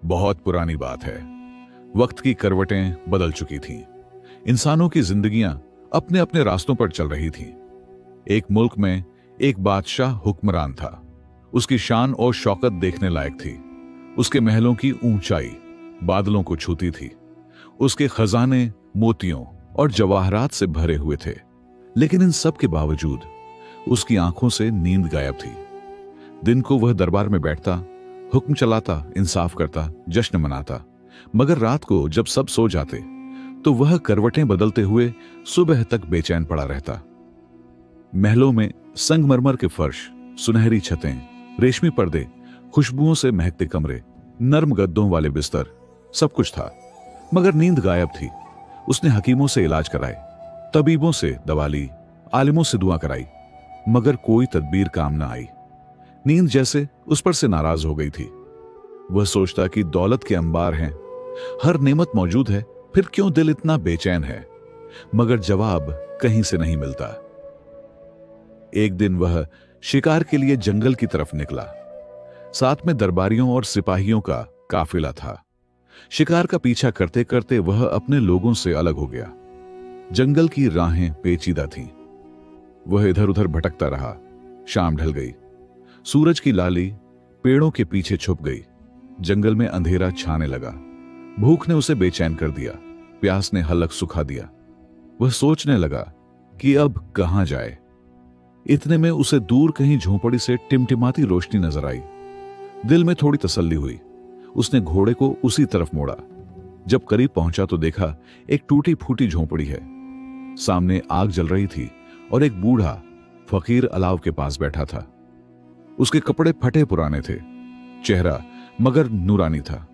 बहुत पुरानी बात है। वक्त की करवटें बदल चुकी थीं। इंसानों की जिंदगियां अपने अपने रास्तों पर चल रही थीं। एक मुल्क में एक बादशाह हुक्मरान था। उसकी शान और शौकत देखने लायक थी। उसके महलों की ऊंचाई बादलों को छूती थी। उसके खजाने मोतियों और जवाहरात से भरे हुए थे। लेकिन इन सब के बावजूद उसकी आंखों से नींद गायब थी। दिन को वह दरबार में बैठता, हुक्म चलाता, इंसाफ करता, जश्न मनाता, मगर रात को जब सब सो जाते तो वह करवटें बदलते हुए सुबह तक बेचैन पड़ा रहता। महलों में संगमरमर के फर्श, सुनहरी छतें, रेशमी पर्दे, खुशबुओं से महकते कमरे, नर्म गद्दों वाले बिस्तर, सब कुछ था, मगर नींद गायब थी। उसने हकीमों से इलाज कराए, तबीबों से दवा ली, आलिमों से दुआ कराई, मगर कोई तदबीर काम न आई। नींद जैसे उस पर से नाराज हो गई थी। वह सोचता कि दौलत के अंबार हैं, हर नेमत मौजूद है, फिर क्यों दिल इतना बेचैन है? मगर जवाब कहीं से नहीं मिलता। एक दिन वह शिकार के लिए जंगल की तरफ निकला। साथ में दरबारियों और सिपाहियों का काफिला था। शिकार का पीछा करते करते वह अपने लोगों से अलग हो गया। जंगल की राहें पेचीदा थीं। वह इधर उधर भटकता रहा। शाम ढल गई। सूरज की लाली पेड़ों के पीछे छुप गई। जंगल में अंधेरा छाने लगा। भूख ने उसे बेचैन कर दिया, प्यास ने हलक सुखा दिया। वह सोचने लगा कि अब कहां जाए। इतने में उसे दूर कहीं झोंपड़ी से टिमटिमाती रोशनी नजर आई। दिल में थोड़ी तसल्ली हुई। उसने घोड़े को उसी तरफ मोड़ा। जब करीब पहुंचा तो देखा एक टूटी फूटी झोंपड़ी है। सामने आग जल रही थी और एक बूढ़ा फकीर अलाव के पास बैठा था। उसके कपड़े फटे पुराने थे, चेहरा मगर नूरानी था।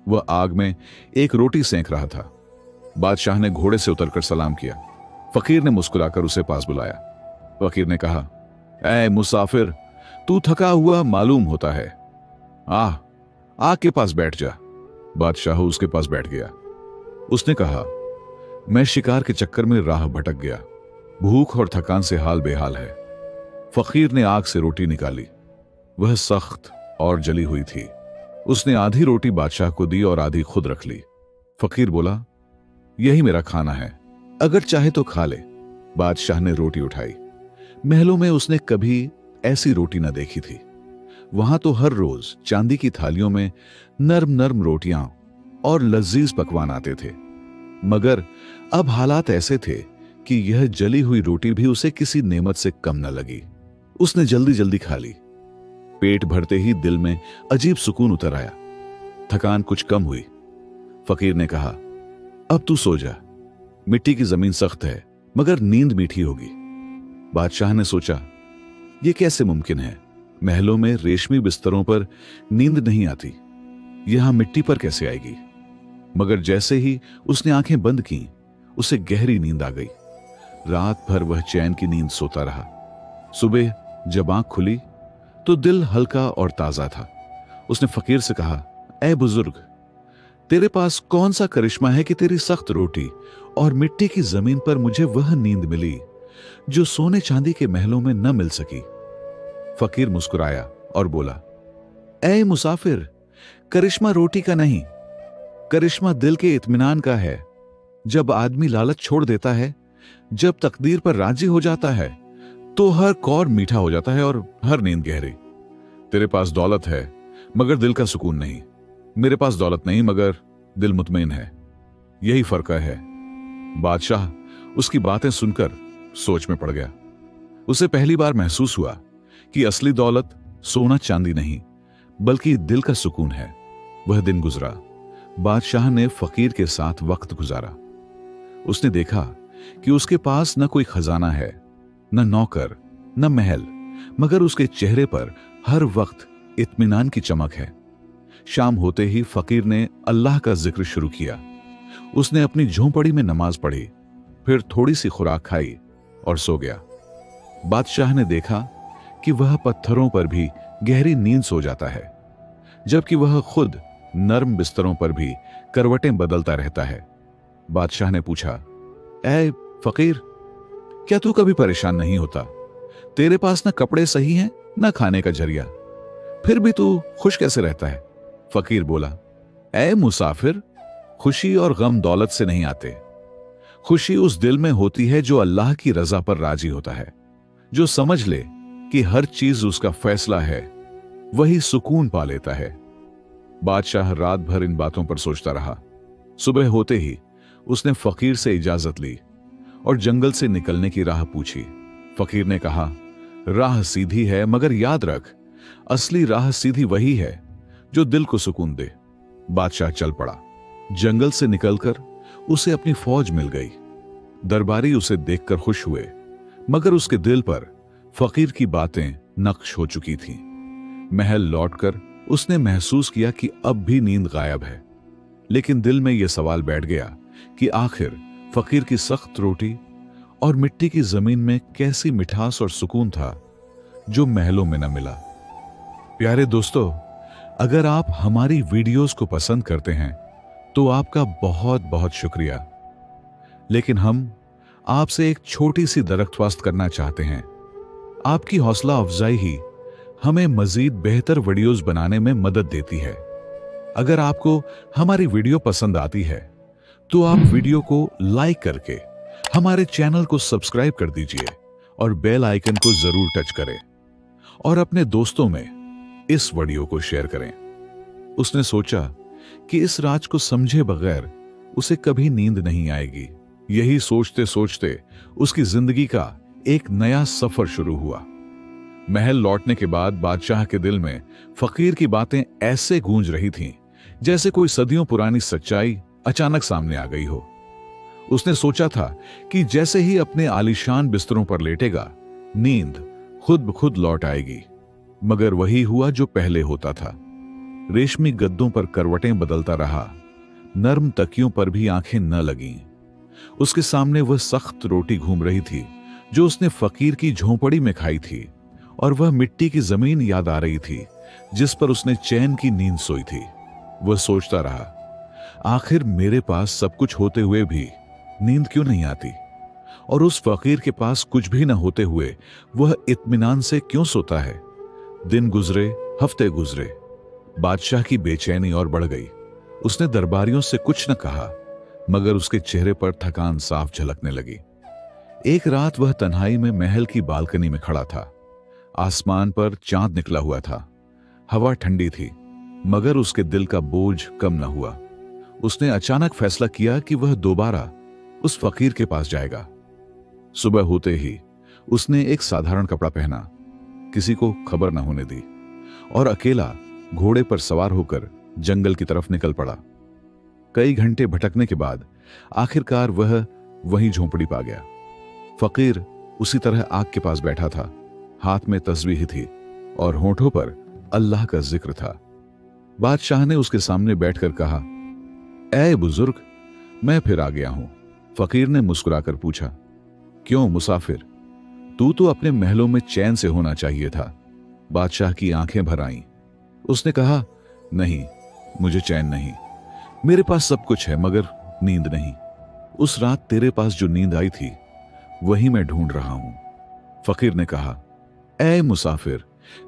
वह आग में एक रोटी सेंक रहा था। बादशाह ने घोड़े से उतरकर सलाम किया। फकीर ने मुस्कुराकर उसे पास बुलाया। फकीर ने कहा, ऐ मुसाफिर, तू थका हुआ मालूम होता है। आग के पास बैठ जा। बादशाह उसके पास बैठ गया। उसने कहा, मैं शिकार के चक्कर में राह भटक गया। भूख और थकान से हाल बेहाल है। फकीर ने आग से रोटी निकाली। वह सख्त और जली हुई थी। उसने आधी रोटी बादशाह को दी और आधी खुद रख ली। फकीर बोला, यही मेरा खाना है, अगर चाहे तो खा ले। बादशाह ने रोटी उठाई। महलों में उसने कभी ऐसी रोटी न देखी थी। वहां तो हर रोज चांदी की थालियों में नर्म नर्म रोटियां और लजीज पकवान आते थे, मगर अब हालात ऐसे थे कि यह जली हुई रोटी भी उसे किसी नेमत से कम न लगी। उसने जल्दी जल्दी खा ली। पेट भरते ही दिल में अजीब सुकून उतर आया। थकान कुछ कम हुई। फकीर ने कहा, अब तू सो जा। मिट्टी की जमीन सख्त है, मगर नींद मीठी होगी। बादशाह ने सोचा, यह कैसे मुमकिन है? महलों में रेशमी बिस्तरों पर नींद नहीं आती, यहां मिट्टी पर कैसे आएगी? मगर जैसे ही उसने आंखें बंद की, उसे गहरी नींद आ गई। रात भर वह चैन की नींद सोता रहा। सुबह जब आंख खुली तो दिल हल्का और ताजा था। उसने फकीर से कहा, ऐ बुजुर्ग, तेरे पास कौन सा करिश्मा है कि तेरी सख्त रोटी और मिट्टी की जमीन पर मुझे वह नींद मिली जो सोने चांदी के महलों में न मिल सकी? फकीर मुस्कुराया और बोला, ऐ मुसाफिर, करिश्मा रोटी का नहीं, करिश्मा दिल के इत्मीनान का है। जब आदमी लालच छोड़ देता है, जब तकदीर पर राजी हो जाता है, तो हर कौर मीठा हो जाता है और हर नींद गहरी। तेरे पास दौलत है, मगर दिल का सुकून नहीं। मेरे पास दौलत नहीं, मगर दिल मुतमईन है। यही फर्क है। बादशाह उसकी बातें सुनकर सोच में पड़ गया। उसे पहली बार महसूस हुआ कि असली दौलत सोना चांदी नहीं, बल्कि दिल का सुकून है। वह दिन गुजरा। बादशाह ने फकीर के साथ वक्त गुजारा। उसने देखा कि उसके पास न कोई खजाना है, न नौकर, न महल, मगर उसके चेहरे पर हर वक्त इत्मीनान की चमक है। शाम होते ही फकीर ने अल्लाह का जिक्र शुरू किया। उसने अपनी झोंपड़ी में नमाज पढ़ी, फिर थोड़ी सी खुराक खाई और सो गया। बादशाह ने देखा कि वह पत्थरों पर भी गहरी नींद सो जाता है, जबकि वह खुद नर्म बिस्तरों पर भी करवटें बदलता रहता है। बादशाह ने पूछा, ऐ फकीर, क्या तू कभी परेशान नहीं होता? तेरे पास न कपड़े सही हैं, न खाने का जरिया, फिर भी तू खुश कैसे रहता है? फकीर बोला, ऐ मुसाफिर, खुशी और गम दौलत से नहीं आते। खुशी उस दिल में होती है जो अल्लाह की रजा पर राजी होता है, जो समझ ले कि हर चीज उसका फैसला है, वही सुकून पा लेता है। बादशाह रात भर इन बातों पर सोचता रहा। सुबह होते ही उसने फकीर से इजाजत ली और जंगल से निकलने की राह पूछी। फकीर ने कहा, राह सीधी है, मगर याद रख, असली राह सीधी वही है जो दिल को सुकून दे। बादशाह चल पड़ा। जंगल से निकलकर उसे अपनी फौज मिल गई। दरबारी उसे देखकर खुश हुए, मगर उसके दिल पर फकीर की बातें नक्श हो चुकी थीं। महल लौटकर उसने महसूस किया कि अब भी नींद गायब है, लेकिन दिल में यह सवाल बैठ गया कि आखिर फकीर की सख्त रोटी और मिट्टी की जमीन में कैसी मिठास और सुकून था जो महलों में न मिला। प्यारे दोस्तों, अगर आप हमारी वीडियोस को पसंद करते हैं तो आपका बहुत बहुत शुक्रिया। लेकिन हम आपसे एक छोटी सी दरख्वास्त करना चाहते हैं। आपकी हौसला अफजाई ही हमें मजीद बेहतर वीडियोस बनाने में मदद देती है। अगर आपको हमारी वीडियो पसंद आती है तो आप वीडियो को लाइक करके हमारे चैनल को सब्सक्राइब कर दीजिए और बेल आइकन को जरूर टच करें और अपने दोस्तों में इस वीडियो को शेयर करें। उसने सोचा कि इस राज को समझे बगैर उसे कभी नींद नहीं आएगी। यही सोचते सोचते उसकी जिंदगी का एक नया सफर शुरू हुआ। महल लौटने के बाद बादशाह के दिल में फकीर की बातें ऐसे गूंज रही थीं जैसे कोई सदियों पुरानी सच्चाई अचानक सामने आ गई हो। उसने सोचा था कि जैसे ही अपने आलीशान बिस्तरों पर लेटेगा, नींद खुद ब खुद लौट आएगी। मगर वही हुआ जो पहले होता था। रेशमी गद्दों पर करवटें बदलता रहा, नर्म तकियों पर भी आंखें न लगीं। उसके सामने वह सख्त रोटी घूम रही थी जो उसने फकीर की झोंपड़ी में खाई थी, और वह मिट्टी की जमीन याद आ रही थी जिस पर उसने चैन की नींद सोई थी। वह सोचता रहा, आखिर मेरे पास सब कुछ होते हुए भी नींद क्यों नहीं आती, और उस फकीर के पास कुछ भी न होते हुए वह इत्मीनान से क्यों सोता है। दिन गुजरे, हफ्ते गुजरे, बादशाह की बेचैनी और बढ़ गई। उसने दरबारियों से कुछ न कहा, मगर उसके चेहरे पर थकान साफ झलकने लगी। एक रात वह तन्हाई में महल की बालकनी में खड़ा था। आसमान पर चांद निकला हुआ था, हवा ठंडी थी, मगर उसके दिल का बोझ कम न हुआ। उसने अचानक फैसला किया कि वह दोबारा उस फकीर के पास जाएगा। सुबह होते ही उसने एक साधारण कपड़ा पहना, किसी को खबर न होने दी, और अकेला घोड़े पर सवार होकर जंगल की तरफ निकल पड़ा। कई घंटे भटकने के बाद आखिरकार वह वहीं झोंपड़ी पा गया। फकीर उसी तरह आग के पास बैठा था, हाथ में तस्बीह थी और होठों पर अल्लाह का जिक्र था। बादशाह ने उसके सामने बैठकर कहा, ऐ बुजुर्ग, मैं फिर आ गया हूं। फकीर ने मुस्कुराकर पूछा, क्यों मुसाफिर, तू तो अपने महलों में चैन से होना चाहिए था। बादशाह की आंखें भर आईं। उसने कहा, नहीं, मुझे चैन नहीं। मेरे पास सब कुछ है, मगर नींद नहीं। उस रात तेरे पास जो नींद आई थी वही मैं ढूंढ रहा हूं। फकीर ने कहा, ऐ मुसाफिर,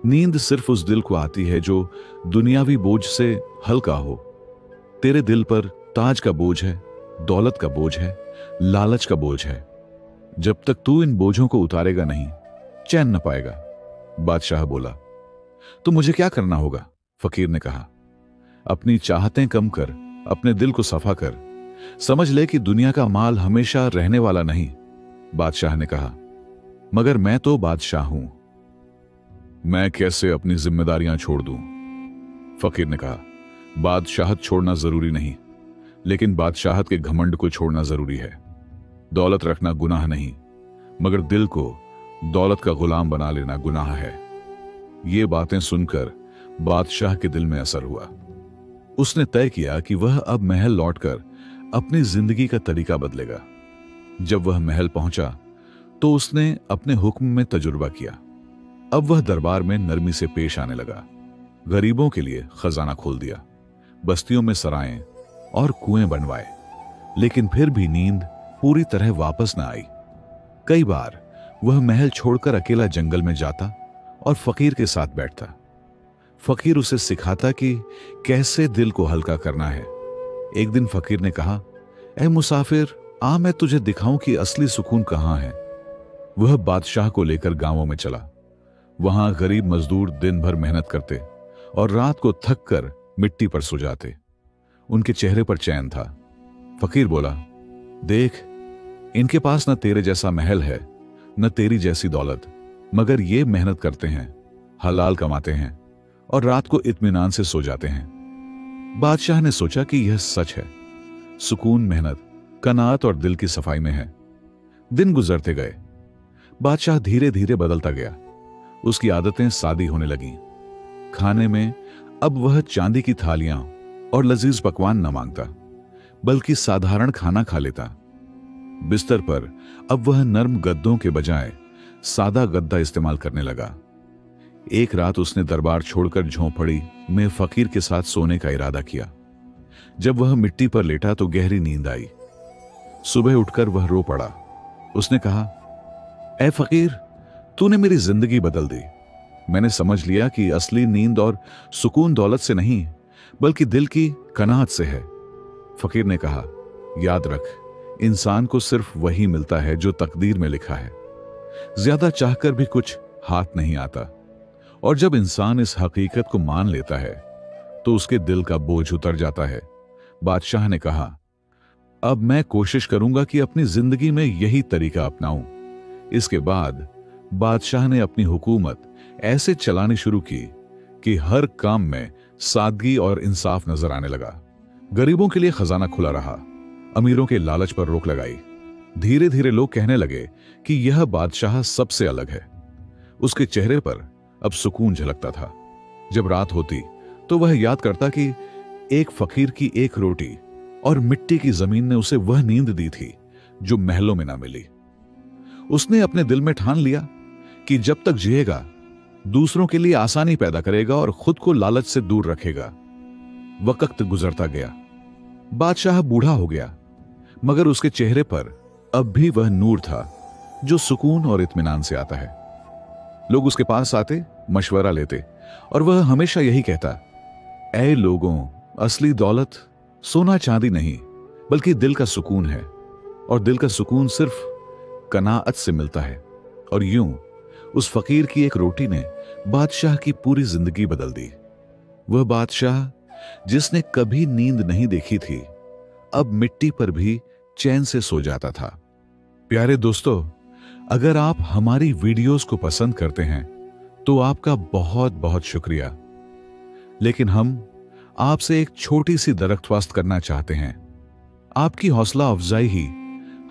नींद सिर्फ उस दिल को आती है जो दुनियावी बोझ से हल्का हो। तेरे दिल पर ताज का बोझ है, दौलत का बोझ है, लालच का बोझ है। जब तक तू इन बोझों को उतारेगा नहीं, चैन न पाएगा। बादशाह बोला, तो मुझे क्या करना होगा? फकीर ने कहा, अपनी चाहतें कम कर, अपने दिल को सफा कर। समझ ले कि दुनिया का माल हमेशा रहने वाला नहीं। बादशाह ने कहा, मगर मैं तो बादशाह हूं, मैं कैसे अपनी जिम्मेदारियां छोड़ दूं? फकीर ने कहा, बादशाहत छोड़ना जरूरी नहीं, लेकिन बादशाहत के घमंड को छोड़ना जरूरी है। दौलत रखना गुनाह नहीं, मगर दिल को दौलत का गुलाम बना लेना गुनाह है। ये बातें सुनकर बादशाह के दिल में असर हुआ। उसने तय किया कि वह अब महल लौटकर अपनी जिंदगी का तरीका बदलेगा। जब वह महल पहुंचा तो उसने अपने हुक्म में तजुर्बा किया। अब वह दरबार में नरमी से पेश आने लगा। गरीबों के लिए खजाना खोल दिया, बस्तियों में सराएं और कुएं बनवाए, लेकिन फिर भी नींद पूरी तरह वापस न आई। कई बार वह महल छोड़कर अकेला जंगल में जाता और फकीर के साथ बैठता। फकीर उसे सिखाता कि कैसे दिल को हल्का करना है। एक दिन फकीर ने कहा, ए मुसाफिर, आ मैं तुझे दिखाऊं कि असली सुकून कहां है। वह बादशाह को लेकर गांवों में चला। वहां गरीब मजदूर दिन भर मेहनत करते और रात को थक कर मिट्टी पर सो जाते। उनके चेहरे पर चैन था। फकीर बोला, देख, इनके पास न तेरे जैसा महल है, न तेरी जैसी दौलत, मगर ये मेहनत करते हैं, हलाल कमाते हैं और रात को इत्मीनान से सो जाते हैं। बादशाह ने सोचा कि यह सच है। सुकून मेहनत, कनात और दिल की सफाई में है। दिन गुजरते गए। बादशाह धीरे धीरे बदलता गया। उसकी आदतें सादी होने लगीं। खाने में अब वह चांदी की थालियां और लजीज पकवान न मांगता, बल्कि साधारण खाना खा लेता। बिस्तर पर अब वह नर्म गद्दों के बजाय सादा गद्दा इस्तेमाल करने लगा। एक रात उसने दरबार छोड़कर झोंपड़ी में फकीर के साथ सोने का इरादा किया। जब वह मिट्टी पर लेटा तो गहरी नींद आई। सुबह उठकर वह रो पड़ा। उसने कहा, ए फकीर, तूने मेरी जिंदगी बदल दी। मैंने समझ लिया कि असली नींद और सुकून दौलत से नहीं, बल्कि दिल की कनात से है। फकीर ने कहा, याद रख, इंसान को सिर्फ वही मिलता है जो तकदीर में लिखा है। ज्यादा चाहकर भी कुछ हाथ नहीं आता। और जब इंसान इस हकीकत को मान लेता है तो उसके दिल का बोझ उतर जाता है। बादशाह ने कहा, अब मैं कोशिश करूंगा कि अपनी जिंदगी में यही तरीका अपनाऊं। इसके बाद बादशाह ने अपनी हुकूमत ऐसे चलानी शुरू की कि हर काम में सादगी और इंसाफ नजर आने लगा। गरीबों के लिए खजाना खुला रहा। अमीरों के लालच पर रोक लगाई। धीरे धीरे लोग कहने लगे कि यह बादशाह सबसे अलग है। उसके चेहरे पर अब सुकून झलकता था। जब रात होती तो वह याद करता कि एक फकीर की एक रोटी और मिट्टी की जमीन ने उसे वह नींद दी थी जो महलों में ना मिली। उसने अपने दिल में ठान लिया कि जब तक जिएगा दूसरों के लिए आसानी पैदा करेगा और खुद को लालच से दूर रखेगा। वक्त गुजरता गया। बादशाह बूढ़ा हो गया, मगर उसके चेहरे पर अब भी वह नूर था जो सुकून और इत्मीनान से आता है। लोग उसके पास आते, मशवरा लेते और वह हमेशा यही कहता, ऐ लोगों, असली दौलत सोना चांदी नहीं, बल्कि दिल का सुकून है। और दिल का सुकून सिर्फ कनाअत से मिलता है। और यूं उस फकीर की एक रोटी ने बादशाह की पूरी जिंदगी बदल दी। वह बादशाह जिसने कभी नींद नहीं देखी थी, अब मिट्टी पर भी चैन से सो जाता था। प्यारे दोस्तों, अगर आप हमारी वीडियोस को पसंद करते हैं तो आपका बहुत बहुत शुक्रिया। लेकिन हम आपसे एक छोटी सी दरख्वास्त करना चाहते हैं। आपकी हौसला अफजाई ही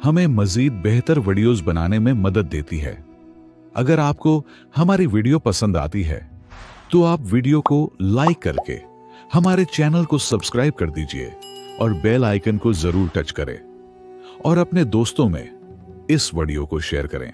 हमें मजीद बेहतर वीडियोस बनाने में मदद देती है। अगर आपको हमारी वीडियो पसंद आती है तो आप वीडियो को लाइक करके हमारे चैनल को सब्सक्राइब कर दीजिए और बेल आइकन को जरूर टच करें और अपने दोस्तों में इस वीडियो को शेयर करें।